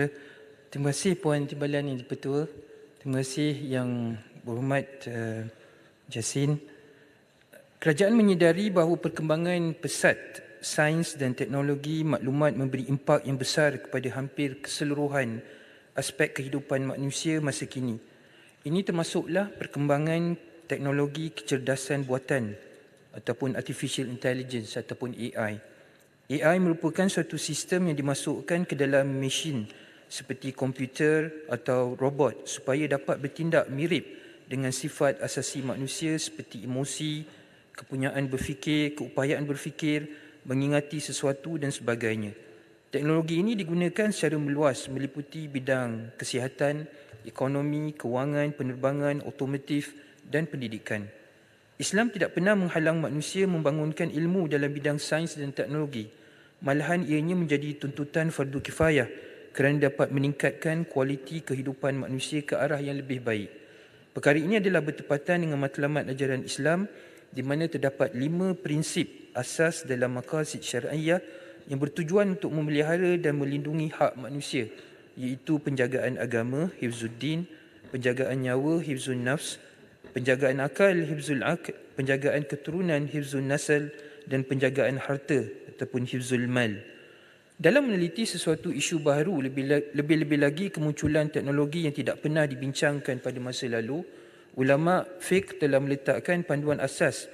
Terima kasih Puan Timbalan Yang Dipertua. Terima kasih Yang Berhormat Jasin. Kerajaan menyedari bahawa perkembangan pesat sains dan teknologi maklumat memberi impak yang besar kepada hampir keseluruhan aspek kehidupan manusia masa kini. Ini termasuklah perkembangan teknologi kecerdasan buatan ataupun artificial intelligence ataupun AI. AI merupakan suatu sistem yang dimasukkan ke dalam mesin seperti komputer atau robot supaya dapat bertindak mirip dengan sifat asasi manusia seperti emosi, kepunyaan berfikir, keupayaan berfikir, mengingati sesuatu dan sebagainya. Teknologi ini digunakan secara meluas meliputi bidang kesihatan, ekonomi, kewangan, penerbangan, otomotif dan pendidikan. Islam tidak pernah menghalang manusia membangunkan ilmu dalam bidang sains dan teknologi. Malahan ianya menjadi tuntutan fardu kifayah kerana dapat meningkatkan kualiti kehidupan manusia ke arah yang lebih baik. Perkara ini adalah bertepatan dengan matlamat ajaran Islam di mana terdapat 5 prinsip asas dalam maqasid syar'iyyah yang bertujuan untuk memelihara dan melindungi hak manusia, iaitu penjagaan agama, hifzuddin, penjagaan nyawa, hifzun nafs, penjagaan akal, hifzul aql, penjagaan keturunan, hifzun nasl dan penjagaan harta ataupun hifzul mal. Dalam meneliti sesuatu isu baru, lebih-lebih lagi kemunculan teknologi yang tidak pernah dibincangkan pada masa lalu, ulama fiqh telah meletakkan panduan asas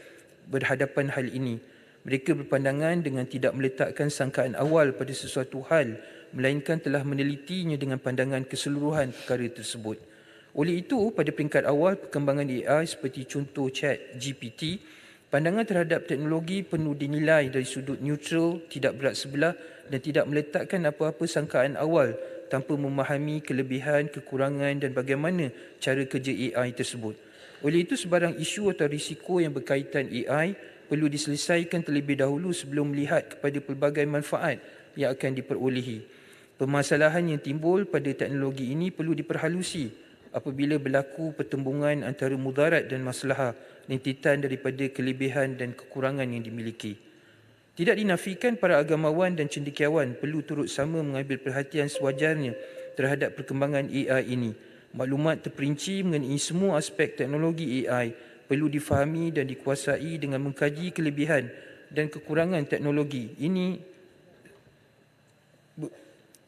berhadapan hal ini. Mereka berpandangan dengan tidak meletakkan sangkaan awal pada sesuatu hal, melainkan telah menelitinya dengan pandangan keseluruhan perkara tersebut. Oleh itu, pada peringkat awal perkembangan AI seperti contoh ChatGPT, pandangan terhadap teknologi perlu dinilai dari sudut neutral, tidak berat sebelah dan tidak meletakkan apa-apa sangkaan awal tanpa memahami kelebihan, kekurangan dan bagaimana cara kerja AI tersebut. Oleh itu, sebarang isu atau risiko yang berkaitan AI perlu diselesaikan terlebih dahulu sebelum melihat kepada pelbagai manfaat yang akan diperolehi. Permasalahan yang timbul pada teknologi ini perlu diperhalusi apabila berlaku pertembungan antara mudarat dan maslahah rintitan daripada kelebihan dan kekurangan yang dimiliki. Tidak dinafikan para agamawan dan cendekiawan perlu turut sama mengambil perhatian sewajarnya terhadap perkembangan AI ini. Maklumat terperinci mengenai semua aspek teknologi AI perlu difahami dan dikuasai dengan mengkaji kelebihan dan kekurangan teknologi.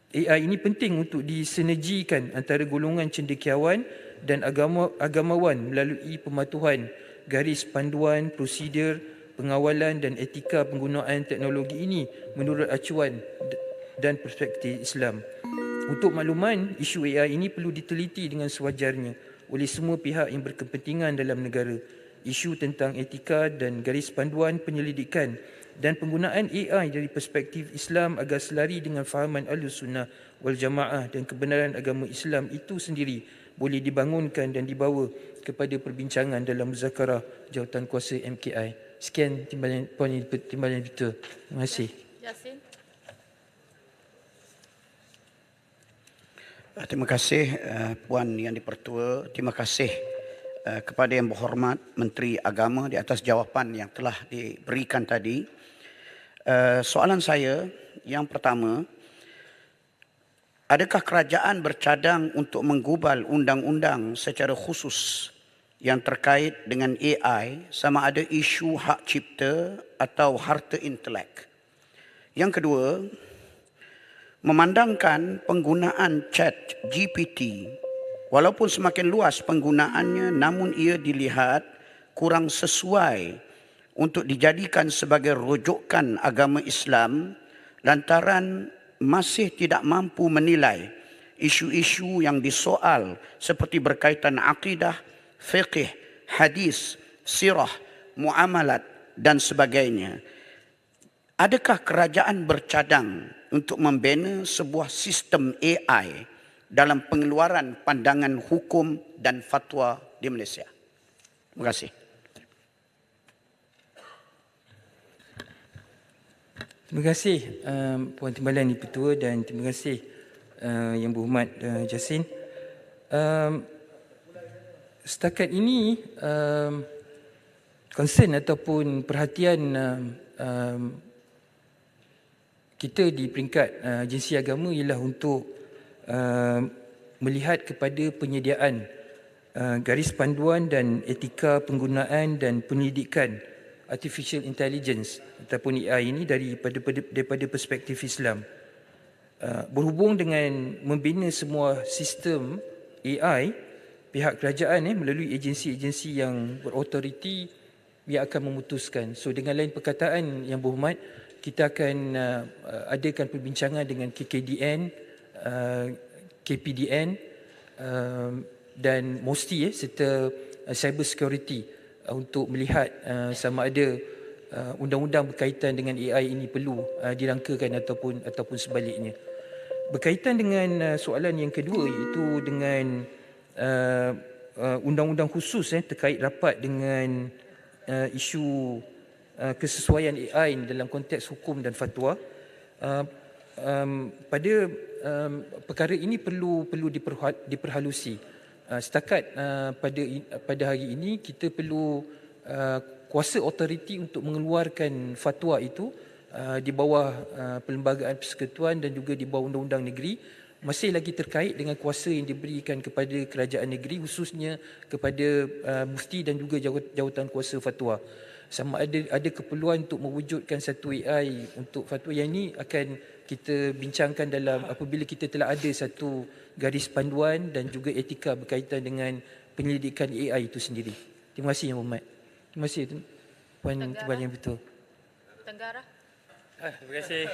AI ini penting untuk disinergikan antara golongan cendekiawan dan agamawan melalui pematuhan garis panduan, prosedur, pengawalan dan etika penggunaan teknologi ini menurut acuan dan perspektif Islam. Untuk makluman, isu AI ini perlu diteliti dengan sewajarnya oleh semua pihak yang berkepentingan dalam negara. Isu tentang etika dan garis panduan penyelidikan dan penggunaan AI dari perspektif Islam agar selari dengan fahaman Ahlus-Sunnah wal Jamaah dan kebenaran agama Islam itu sendiri boleh dibangunkan dan dibawa kepada perbincangan dalam muzakarah jawatankuasa MKI. Sekian Puan Timbalan Yang. Terima kasih. Jasin. Terima kasih Puan Yang Dipertua. Terima kasih kepada Yang Berhormat Menteri Agama di atas jawapan yang telah diberikan tadi. Soalan saya yang pertama, adakah kerajaan bercadang untuk menggubal undang-undang secara khusus yang terkait dengan AI sama ada isu hak cipta atau harta intelek? Yang kedua, memandangkan penggunaan ChatGPT walaupun semakin luas penggunaannya namun ia dilihat kurang sesuai untuk dijadikan sebagai rujukan agama Islam lantaran masih tidak mampu menilai isu-isu yang disoal seperti berkaitan akidah, fiqh, hadis, sirah, muamalat dan sebagainya. Adakah kerajaan bercadang untuk membina sebuah sistem AI dalam pengeluaran pandangan hukum dan fatwa di Malaysia? Terima kasih. Terima kasih Puan Timbalan Dipertua dan terima kasih Yang Berhormat Jasin. Setakat ini concern ataupun perhatian kita di peringkat agensi agama ialah untuk melihat kepada penyediaan garis panduan dan etika penggunaan dan pendidikan artificial intelligence ataupun AI ini daripada perspektif Islam. Berhubung dengan membina semua sistem AI, pihak kerajaan melalui agensi-agensi yang berautoriti ia akan memutuskan. So dengan lain perkataan yang berhormat, kita akan adakan perbincangan dengan KKDN, KPDN dan MOSTI serta cyber security untuk melihat sama ada undang-undang berkaitan dengan AI ini perlu dirangkakan ataupun sebaliknya. Berkaitan dengan soalan yang kedua, iaitu dengan undang-undang khusus terkait rapat dengan isu kesesuaian AI dalam konteks hukum dan fatwa, pada perkara ini perlu diperhalusi. Setakat pada hari ini kita perlu kuasa otoriti untuk mengeluarkan fatwa itu di bawah Perlembagaan Persekutuan dan juga di bawah Undang-Undang Negeri, masih lagi terkait dengan kuasa yang diberikan kepada kerajaan negeri, khususnya kepada mufti dan juga jawatan kuasa fatwa. Sama ada keperluan untuk mewujudkan satu AI untuk fatwa yang ini akan kita bincangkan dalam apabila kita telah ada satu garis panduan dan juga etika berkaitan dengan penyelidikan AI itu sendiri. Terima kasih Yang Berhormat. Terima kasih Puan Yang Betul. Tenggara. Terima kasih.